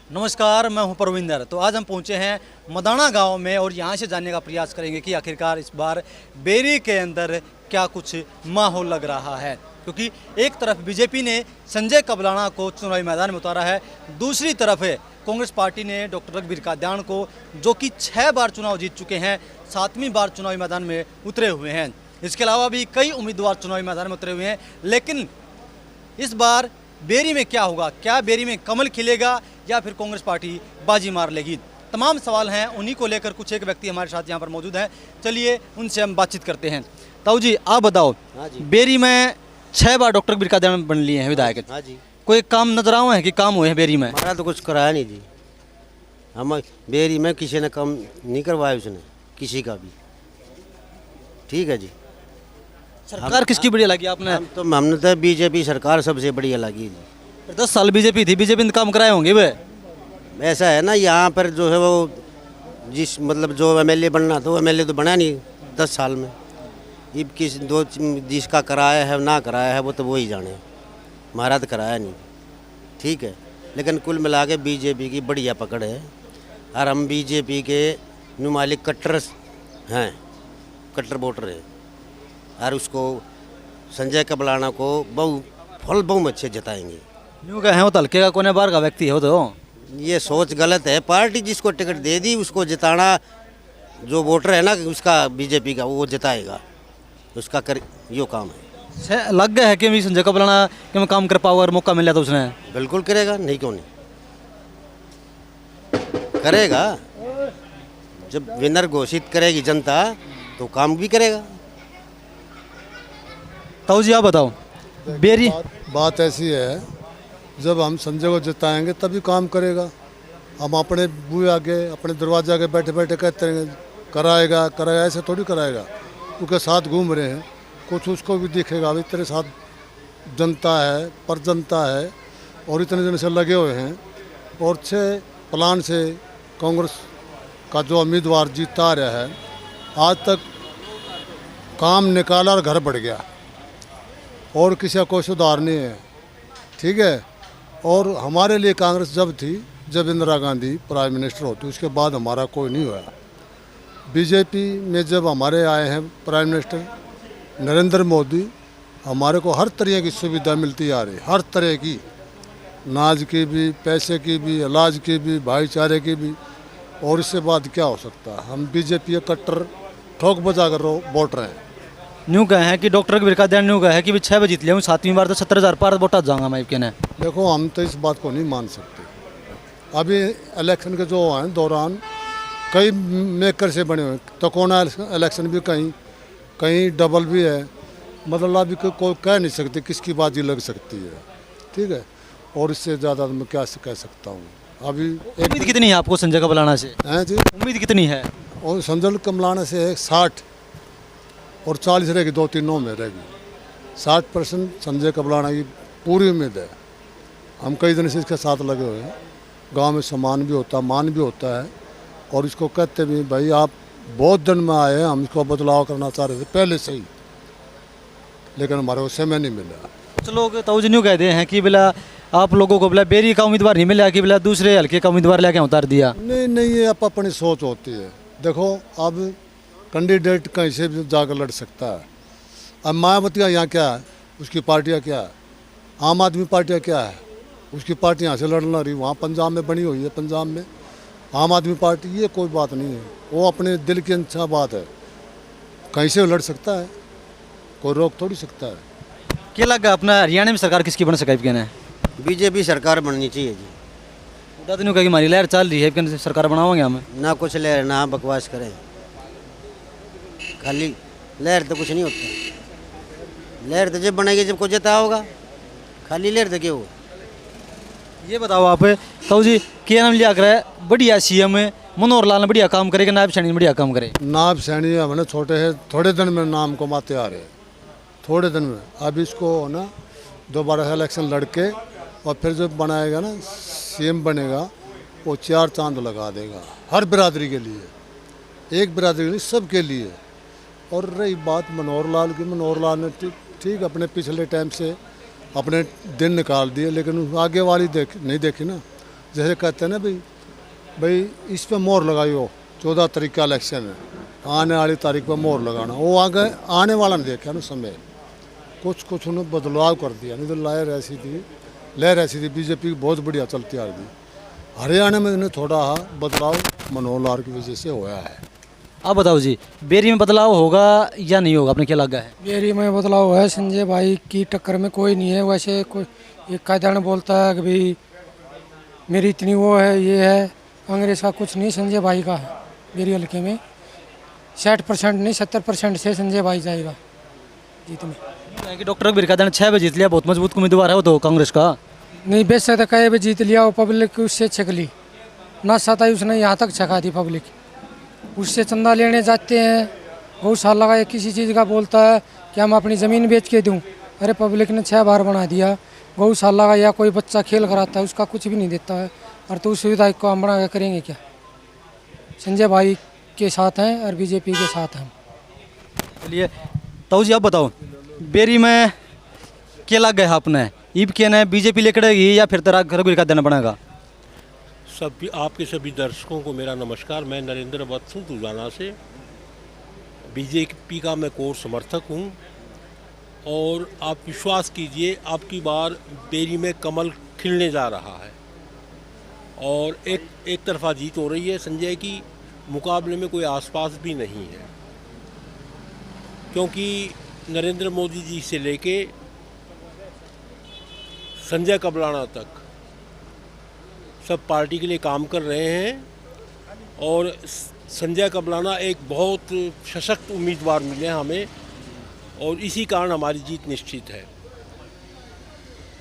नमस्कार, मैं हूं परविंदर। तो आज हम पहुंचे हैं मदाना गांव में और यहां से जानने का प्रयास करेंगे कि आखिरकार इस बार बेरी के अंदर क्या कुछ माहौल लग रहा है, क्योंकि एक तरफ बीजेपी ने संजय कबलाना को चुनावी मैदान में उतारा है, दूसरी तरफ कांग्रेस पार्टी ने डॉक्टर रघुवीर कादियान को, जो कि 6 बार चुनाव जीत चुके हैं, 7वीं बार चुनावी मैदान में उतरे हुए हैं। इसके अलावा भी कई उम्मीदवार चुनावी मैदान में उतरे हुए हैं, लेकिन इस बार बेरी में क्या होगा? क्या बेरी में कमल खिलेगा या फिर कांग्रेस पार्टी बाजी मार लेगी? तमाम सवाल हैं, उन्हीं को लेकर कुछ एक व्यक्ति हमारे साथ यहाँ पर मौजूद हैं। चलिए उनसे हम बातचीत करते हैं। ताऊ जी, आप बताओ, हाँ जी। बेरी में 6 बार डॉक्टर रघुवीर कादियान बन लिए हैं विधायक। हाँ जी। कोई काम नजर आए हैं कि काम हुए हैं बेरी में? हमारा तो कुछ कराया नहीं जी। हम बेरी में किसी ने काम नहीं करवाया उसने, किसी का भी। ठीक है जी। सरकार किसकी बढ़िया लगी आपने? हमने तो बीजेपी सरकार सबसे बढ़िया लगी जी। 10 साल बीजेपी थी, बीजेपी ने काम कराए होंगे वे। ऐसा है ना, यहाँ पर जो है वो जिस मतलब जो एमएलए बनना था वो एमएलए तो बना नहीं 10 साल में। ये किस दो जिसका कराया है ना कराया है वो तो वही जाने, हमारा तो कराया नहीं। ठीक है, लेकिन कुल मिला के बीजेपी की बढ़िया पकड़ है और हम बीजेपी के नुमालिक कट्टर हैं, कट्टर वोटर हैं और उसको संजय कबलाना को बहु अच्छे जताएंगे। यूँ कहें वो तलके का कोने बार का व्यक्ति है वो तो। ये सोच गलत है। पार्टी जिसको टिकट दे दी उसको जिताना, जो वोटर है ना उसका बीजेपी का, वो जिताएगा, उसका कर यो काम है। लग गया है कि भी संजय कबलाना कि मैं काम कर पाऊँ अगर मौका मिला तो उसने। बिल्कुल करेगा, नहीं क्यों नहीं करेगा। जब विनर घोषित करेगी जनता तो काम भी करेगा। ताऊ जी, आप बताओ, बेरी बात ऐसी है, जब हम संजय को जिताएंगे तभी काम करेगा। हम अपने बूहे आगे अपने दरवाजे आगे बैठे बैठे कहते हैं कराएगा कराएगा, ऐसे थोड़ी कराएगा। उसके साथ घूम रहे हैं, कुछ उसको भी दिखेगा भाई तेरे साथ जनता है, पर जनता है और इतने दिन से लगे हुए हैं और अच्छे प्लान से कांग्रेस का जो उम्मीदवार जीता रहा है, आज तक काम निकाला और घर बढ़ गया और किसी का कोई सुधार नहीं है। ठीक है, और हमारे लिए कांग्रेस जब थी, जब इंदिरा गांधी प्राइम मिनिस्टर होती, उसके बाद हमारा कोई नहीं हुआ। बीजेपी में जब हमारे आए हैं प्राइम मिनिस्टर नरेंद्र मोदी, हमारे को हर तरह की सुविधा मिलती आ रही, हर तरह की, नाज की भी, पैसे की भी, इलाज की भी, भाईचारे की भी। और इससे बाद क्या हो सकता है? हम बीजेपी कट्टर ठोक बजा कर वोट रहे हैं। न्यू कहे हैं कि डॉक्टर रघुवीर कादियान न्यू कहे हैं कि 6 बार जीत लिया हूँ, 7वीं बार तो 70,000 पार वोटा जाऊंगा मैं कहना। देखो, हम तो इस बात को नहीं मान सकते। अभी इलेक्शन के जो हैं दौरान कई मेकर से बने हुए, तो कोना इलेक्शन भी कहीं कहीं डबल भी है, मतलब अभी कोई कह नहीं सकते किसकी बाजी लग सकती है। ठीक है, और इससे ज़्यादा मैं क्या कह सकता हूँ। अभी उम्मीद कितनी है आपको संजय कबलाना से? हैं जी, उम्मीद कितनी है? और संजय कमलाना से 60 और 40 रहेगी, 2-3 में रहेगी। 60% संजय कबलाना की पूरी उम्मीद है। हम कई दिन से इसके साथ लगे हुए हैं, गांव में सम्मान भी होता है, मान भी होता है और इसको कहते भी भाई आप बहुत दिन में आए हैं, हम इसको बदलाव करना चाह रहे थे पहले से ही, लेकिन हमारे को समय नहीं मिला। कुछ लोग ताऊ जी न्यू कहते हैं कि बोला आप लोगों को बोला बेरी का उम्मीदवार नहीं मिला कि बोला दूसरे हल्के का उम्मीदवार लेके उतार दिया। नहीं नहीं, ये आप अपनी सोच होती है। देखो, अब कैंडिडेट कहीं से भी जाकर लड़ सकता है। अब मायावती का यहाँ क्या है, उसकी पार्टियाँ क्या है, आम आदमी पार्टियाँ क्या है, उसकी पार्टी यहाँ से लड़ रही, वहाँ पंजाब में बनी हुई है, पंजाब में आम आदमी पार्टी। ये कोई बात नहीं है, वो अपने दिल की अच्छा बात है, कहीं से लड़ सकता है, कोई रोक थोड़ी सकता है। क्या लगा अपना हरियाणा में सरकार किसकी बन सका कहना है? बीजेपी सरकार बननी चाहिए जी। दादा न्यू कहा कि हमारी लहर चल रही है, कहने सरकार बनाओगे हम। ना कुछ लहर ना बकवास करें, खाली लहर तो कुछ नहीं होता। लहर तो जब बनेगी जब को जता होगा, खाली लहर तो क्यों? ये बताओ आप ताऊ जी, क्या नाम लिया करे बढ़िया सीएम मनोहर लाल ने बढ़िया काम करेगा, नायब सैनी ने बढ़िया काम करे? नायब सैनी हमने छोटे है, थोड़े दिन में नाम कमाते आ रहे, थोड़े दिन में। अब इसको ना दोबारा इलेक्शन लड़के और फिर जब बनाएगा ना सीएम बनेगा, वो 4 चांद लगा देगा हर बिरादरी के लिए, एक बिरादरी के लिए, सबके लिए। और रही बात मनोहर लाल की, मनोहर लाल ने ठीक अपने पिछले टाइम से अपने दिन निकाल दिए, लेकिन आगे वाली नहीं देखी ना। जैसे कहते हैं ना भाई भाई इस पे मोहर लगाइयो, 14 तारीख का इलेक्शन है, आने वाली तारीख पे मोहर लगाना, वो आगे आने वाला नहीं देखा ना समय, कुछ उन्होंने बदलाव कर दिया। नहीं तो लहर ऐसी थी बीजेपी की बहुत बढ़िया चलती आ रही थी। हरियाणा में इन्हें थोड़ा बदलाव मनोहर लाल की वजह से होया है। आप बताओ जी, बेरी में बदलाव होगा या नहीं होगा, अपने क्या लगा है? बेरी में बदलाव हुआ है, संजय भाई की टक्कर में कोई नहीं है। वैसे कोई एक कायदान बोलता है कि भाई मेरी इतनी वो है, ये है, कांग्रेस का कुछ नहीं, संजय भाई का है। बेरी हल्के में 60% नहीं 70% से संजय भाई जाएगा जीतने। कि डॉक्टर रघुवीर कायदान 6 बजे जीत लिया, बहुत मजबूत उम्मीदवार है वो तो कांग्रेस का। नहीं बेच सकता, कहे भी जीत लिया, वो पब्लिक उससे छकली ना सता उसने यहाँ तक छका दी पब्लिक। उससे चंदा लेने जाते हैं, गौशाला का किसी चीज़ का बोलता है कि हम अपनी ज़मीन बेच के दूं, अरे पब्लिक ने 6 बार बना दिया। गौशाला का या कोई बच्चा खेल कराता है उसका कुछ भी नहीं देता है, और तो उस सुविधा को हम बना के करेंगे क्या? संजय भाई के साथ हैं और बीजेपी के साथ हैं। चलिए ताऊ जी आप बताओ, बेरी में क्या लग गया आपने, ईब के ने बीजेपी लेकड़ेगी या फिर तरह रघुवीर कायदान बनेगा? सभी आपके सभी दर्शकों को मेरा नमस्कार। मैं नरेंद्र वत्स हूँ तुजाना से। बीजेपी का मैं कोर समर्थक हूँ और आप विश्वास कीजिए आपकी बार बेरी में कमल खिलने जा रहा है और एक तरफा जीत हो रही है। संजय की मुकाबले में कोई आसपास भी नहीं है, क्योंकि नरेंद्र मोदी जी से लेके संजय कबलाना तक सब पार्टी के लिए काम कर रहे हैं और संजय कबलाना एक बहुत सशक्त उम्मीदवार मिले हमें और इसी कारण हमारी जीत निश्चित है।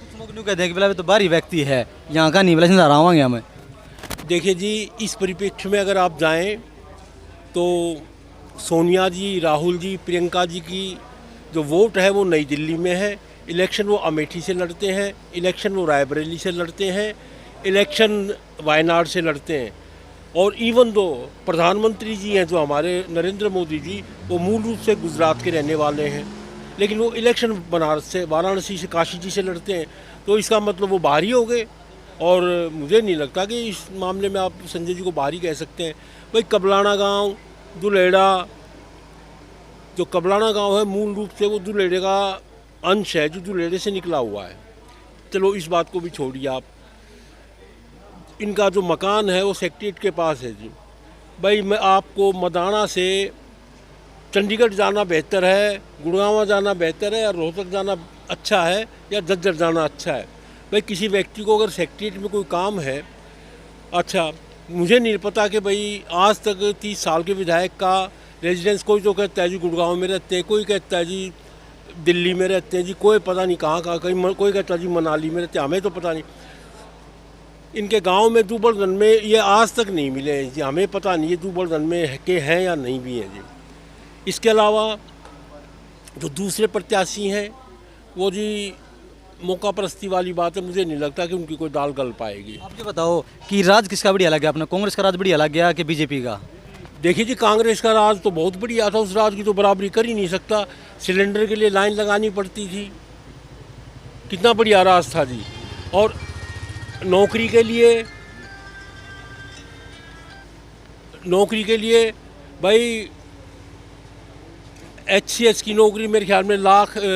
कुछ लोग यूँ कहते हैं कि बोला तो बाहरी व्यक्ति है, यहाँ का नहीं, बोला समझा रहा हूँ हमें। देखिए जी, इस परिप्रेक्ष्य में अगर आप जाएं तो सोनिया जी, राहुल जी, प्रियंका जी की जो वोट है वो नई दिल्ली में है। इलेक्शन वो अमेठी से लड़ते हैं, इलेक्शन वो रायबरेली से लड़ते हैं, इलेक्शन वायनाड से लड़ते हैं। और इवन दो प्रधानमंत्री जी हैं जो हमारे नरेंद्र मोदी जी, वो मूल रूप से गुजरात के रहने वाले हैं, लेकिन वो इलेक्शन बनारस से, वाराणसी से, काशी जी से लड़ते हैं। तो इसका मतलब वो बाहरी हो गए और मुझे नहीं लगता कि इस मामले में आप संजय जी को बाहरी कह सकते हैं। भाई कबलाना गांव, दुलेड़ा, जो कबलाना गांव है मूल रूप से वो दुलेड़े का अंश है, जो दुलेड़े से निकला हुआ है। चलो इस बात को भी छोड़िए आप। इनका जो मकान है वो सेक्रेटेरिएट के पास है जी। भाई मैं आपको मदाना से चंडीगढ़ जाना बेहतर है, गुड़गांव जाना बेहतर है, या रोहतक जाना अच्छा है, या झज्जर जाना अच्छा है? भाई किसी व्यक्ति को अगर सेक्रेटेरिएट में कोई काम है, अच्छा मुझे नहीं पता कि भाई आज तक 30 साल के विधायक का रेजिडेंस, कोई तो कहता है जी गुड़गांव में रहते हैं, कोई कहता है जी दिल्ली में रहते हैं जी, कोई पता नहीं कहाँ कहीं, कोई कहता है जी मनाली में रहते हैं, हमें तो पता नहीं। इनके गांव में दूबरदन में ये आज तक नहीं मिले हैं जी, हमें पता नहीं ये दूबरदन में के हैं या नहीं भी हैं जी। इसके अलावा जो दूसरे प्रत्याशी हैं वो जी मौका परस्ती वाली बात है, मुझे नहीं लगता कि उनकी कोई दाल गल पाएगी। आप ये बताओ कि राज किसका बढ़िया लग गया अपना, कांग्रेस का राज बढ़िया लग गया कि बीजेपी का? देखिए जी, कांग्रेस का राज तो बहुत बढ़िया था, उस राज की तो बराबरी कर ही नहीं सकता। सिलेंडर के लिए लाइन लगानी पड़ती थी, कितना बढ़िया राज था जी। और नौकरी के लिए भाई HCS की नौकरी मेरे ख्याल में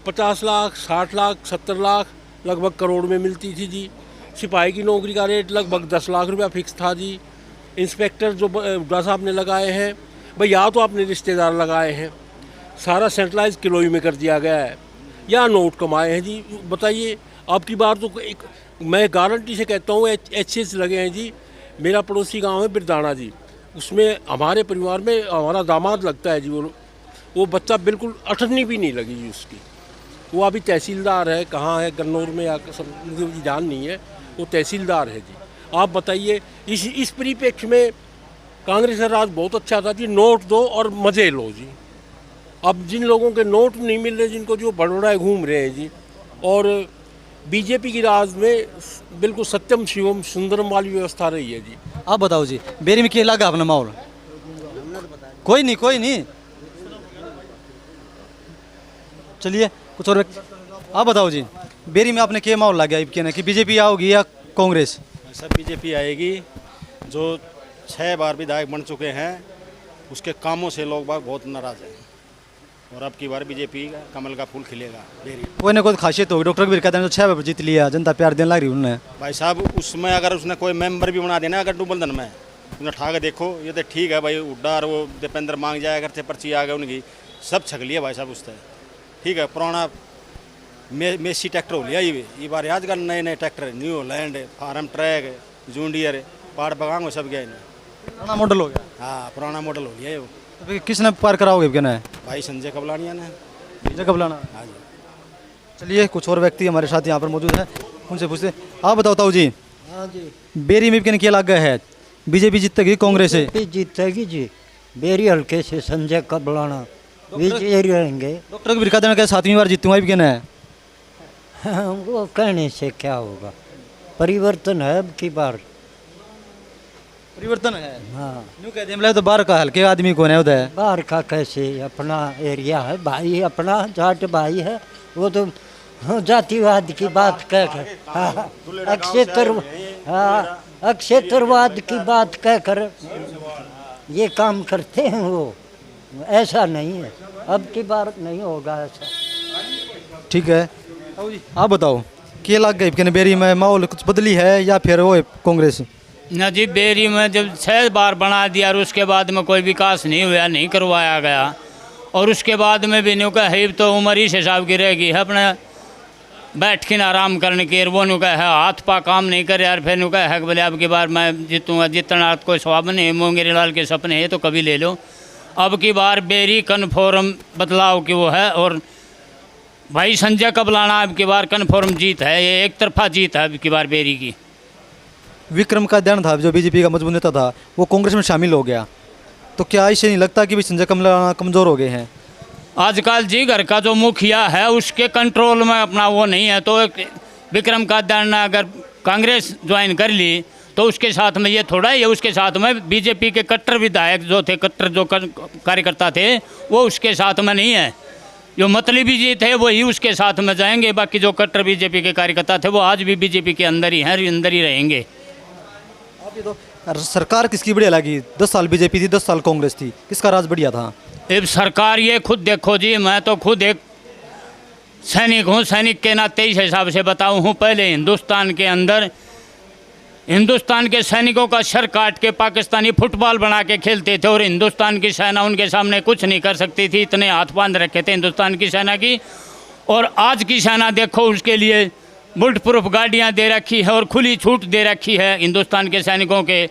50 लाख, 60 लाख, 70 लाख लगभग करोड़ में मिलती थी जी। सिपाही की नौकरी का रेट लगभग 10 लाख रुपया फिक्स था जी। इंस्पेक्टर जो बुढ़ा साहब ने लगाए हैं भाई, या तो आपने रिश्तेदार लगाए हैं, सारा सेंट्रलाइज किलोई में कर दिया गया है, या नोट कमाए हैं जी। बताइए, आपकी बार तो एक मैं गारंटी से कहता हूँ HCS लगे हैं जी। मेरा पड़ोसी गांव है बिरदाना जी, उसमें हमारे परिवार में हमारा दामाद लगता है जी। वो बच्चा बिल्कुल अठन्नी भी नहीं लगी जी उसकी। वो अभी तहसीलदार है, कहाँ है, गन्नौर में या मुझे ध्यान नहीं है, वो तहसीलदार है जी। आप बताइए, इस परिप्रेक्ष्य में कांग्रेस का राज बहुत अच्छा था जी। नोट दो और मज़े लो जी। अब जिन लोगों के नोट नहीं मिल रहे, जिनको जो बड़ोड़ा घूम रहे हैं जी, और बीजेपी की राज में बिल्कुल सत्यम शिवम सुंदरम वाली व्यवस्था रही है जी। आप बताओ जी, बेरी में क्या लगा अपना माहौल? कोई नहीं चलिए कुछ और आप बताओ जी, बेरी में आपने क्या माहौल लग गया कि बीजेपी आओगी या कांग्रेस? सब बीजेपी आएगी। जो 6 बार विधायक बन चुके हैं उसके कामों से लोग बाग बहुत नाराज हैं और अब की बार बीजेपी का कमल का फूल खिलेगा। बेरी कोई ना कोई खासियत होगी। डॉक्टर कबीर कहते हैं जो 6 बार जीत लिया, जनता प्यार देने लग रही उन्हें। भाई साहब उसमें अगर उसने कोई मेंबर भी बना देना अगर डुबलदन में उन्हें ठा के देखो, ये तो ठीक है भाई। उड्डा और वो दीपेंद्र मांग जाया करते पर्ची आ गए उनकी, सब छक लिया भाई साहब उससे। ठीक है, पुराना मेसी ट्रैक्टर हो लिया ये बार। आजकल नए नए tractor, New Holland, farm track, John Deere, पहाड़ बगांग सब गया इन्हें। पुराना मॉडल हो गया। हाँ, पुराना मॉडल हो लिया ये वो। तो फिर किसने पार कराओगे कहना है? भाई संजय कबलानिया ने। संजय कबलाना। हाँ जी। चलिए कुछ और व्यक्ति हमारे साथ यहाँ पर मौजूद है, उनसे पूछते। आप बताओ ताऊ जी। हाँ जी, बेरी में क्या लग गया है? बीजेपी जीतेगी कांग्रेस से? बीजेपी जीतेगी जी। बेरी हल्के से संजय कबलाना विजयी रहेंगे। डॉक्टर कबीर कहते हैं 7वीं बार जीतूंगा भी कहना है। वो कहने से क्या होगा, परिवर्तन है अब की बार। परिवर्तन है। हाँ, यूँ कहते हैं तो बाहर का हल्के आदमी कौन है उधर? बाहर का कैसे, अपना एरिया है भाई, अपना जाट भाई है वो तो। जातिवाद की बात कहकर, हाँ, अक्षेत्रवाद की बात कहकर ये काम करते हैं वो। ऐसा नहीं है, अब की बार नहीं होगा ऐसा। ठीक है, आप बताओ क्या लग गई कहने बेरी में? माहौल कुछ बदली है या फिर वो कांग्रेस? ना जी, बेरी में जब 6 बार बना दिया और उसके बाद में कोई विकास नहीं हुआ, नहीं करवाया गया, और उसके बाद में भी न्यू का है तो उम्र इस हिसाब की रहेगी है, अपने बैठ के ना आराम करने की। वो न्यू का है हाथ पा काम नहीं करे यार, फिर न्यू का है बोले अब की बार मैं जीतूंगा। जितना कोई स्वाब नहीं, मोंगेरी लाल के सपने है तो कभी ले लो। अब की बार बेरी कन्फर्म बदलाव की वो है, और भाई संजय कबलाना अब की बार कन्फर्म जीत है। ये एक तरफा जीत है अब की बार बेरी की। विक्रम का ध्यान था जो बीजेपी का मजबूत नेता था वो कांग्रेस में शामिल हो गया, तो क्या इससे नहीं लगता कि भी संजय कमलाना कमज़ोर हो गए हैं? आजकल जी घर का जो मुखिया है उसके कंट्रोल में अपना वो नहीं है, तो विक्रम का ध्यान ने अगर कांग्रेस ज्वाइन कर ली तो उसके साथ में ये थोड़ा ही है, उसके साथ में बीजेपी के कट्टर विधायक जो थे, कट्टर जो कार्यकर्ता थे वो उसके साथ में नहीं है। जो मतलबी जी थे वही उसके साथ में जाएंगे, बाकी जो कट्टर बीजेपी के कार्यकर्ता थे वो आज भी बीजेपी के अंदर ही हैं, अंदर ही रहेंगे। सरकार किसकी बढ़िया लगी? 10 साल बीजेपी थी, 10 साल कांग्रेस थी, किसका राज बढ़िया था? अब सरकार ये खुद देखो जी, मैं तो खुद एक सैनिक हूँ, सैनिक के नाते इस हिसाब से बताऊँ हूँ। पहले हिंदुस्तान के अंदर हिंदुस्तान के सैनिकों का सर काट के पाकिस्तानी फुटबॉल बना के खेलते थे, और हिंदुस्तान की सेना उनके सामने कुछ नहीं कर सकती थी, इतने हाथ बांध रखे थे हिंदुस्तान की सेना की। और आज की सेना देखो, उसके लिए बुलेट प्रूफ गाड़ियाँ दे रखी है और खुली छूट दे रखी है हिंदुस्तान के सैनिकों के।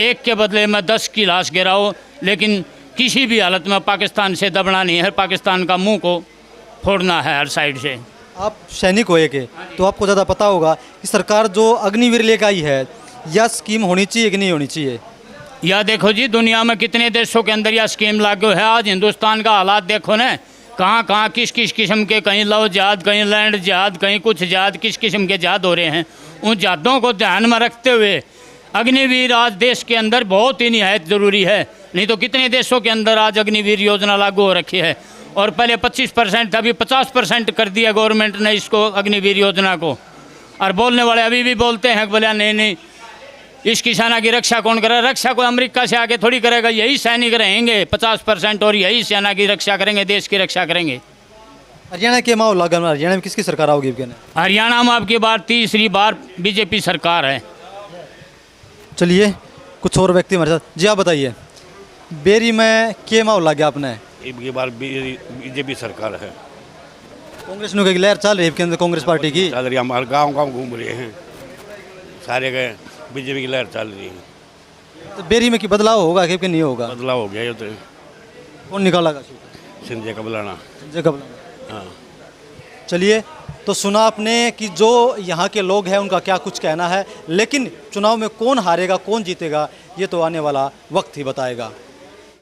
एक के बदले में 10 की लाश गिराओ, लेकिन किसी भी हालत में पाकिस्तान से दबना नहीं है, पाकिस्तान का मुंह को फोड़ना है हर साइड से। आप सैनिक हो एक, तो आपको ज़्यादा पता होगा कि सरकार जो अग्निवीर लेकर आई है यह स्कीम होनी चाहिए कि नहीं होनी चाहिए? या देखो जी, दुनिया में कितने देशों के अंदर यह स्कीम लागू है। आज हिंदुस्तान का हालात देखो ना, कहाँ कहाँ किस किस किस्म के, कहीं लव जहाद, कहीं लैंड जहाद, कहीं कुछ जहाद, किस किस्म के जहाद हो रहे हैं। उन जहादों को ध्यान में रखते हुए अग्निवीर आज देश के अंदर बहुत ही निहायत ज़रूरी है। नहीं तो कितने देशों के अंदर आज अग्निवीर योजना लागू हो रखी है, और पहले 25% अभी 50% कर दिया गवर्नमेंट ने इसको, अग्निवीर योजना को। और बोलने वाले अभी भी बोलते हैं बोले नहीं नहीं इसकी सेना की रक्षा कौन करेगा? रक्षा को अमेरिका से आगे थोड़ी करेगा, यही सैनिक रहेंगे 50% और यही सेना की रक्षा करेंगे, देश की रक्षा करेंगे। हरियाणा के माहौल लगा, हरियाणा में किसकी सरकार आओगी? हरियाणा में आपकी बार तीसरी बार बीजेपी सरकार है। चलिए कुछ और व्यक्ति हमारे साथ। जी आप बताइए, बेरी में क्या माहौल लग गया आपने? ये बार बीजेपी सरकार है। कांग्रेस ने लहर चल रही है कांग्रेस पार्टी की? चल रही है, हमारे गाँव गाँव घूम रहे हैं सारे गए, बीजेपी की लहर चल रही है। तो बेरी में कि बदलाव होगा कि नहीं होगा? बदलाव हो गया ये तो। कौन निकाला? संजय कबलाना। संजय कबलाना। हाँ। चलिए, तो सुना आपने कि जो यहाँ के लोग हैं उनका क्या कुछ कहना है, लेकिन चुनाव में कौन हारेगा कौन जीतेगा ये तो आने वाला वक्त ही बताएगा।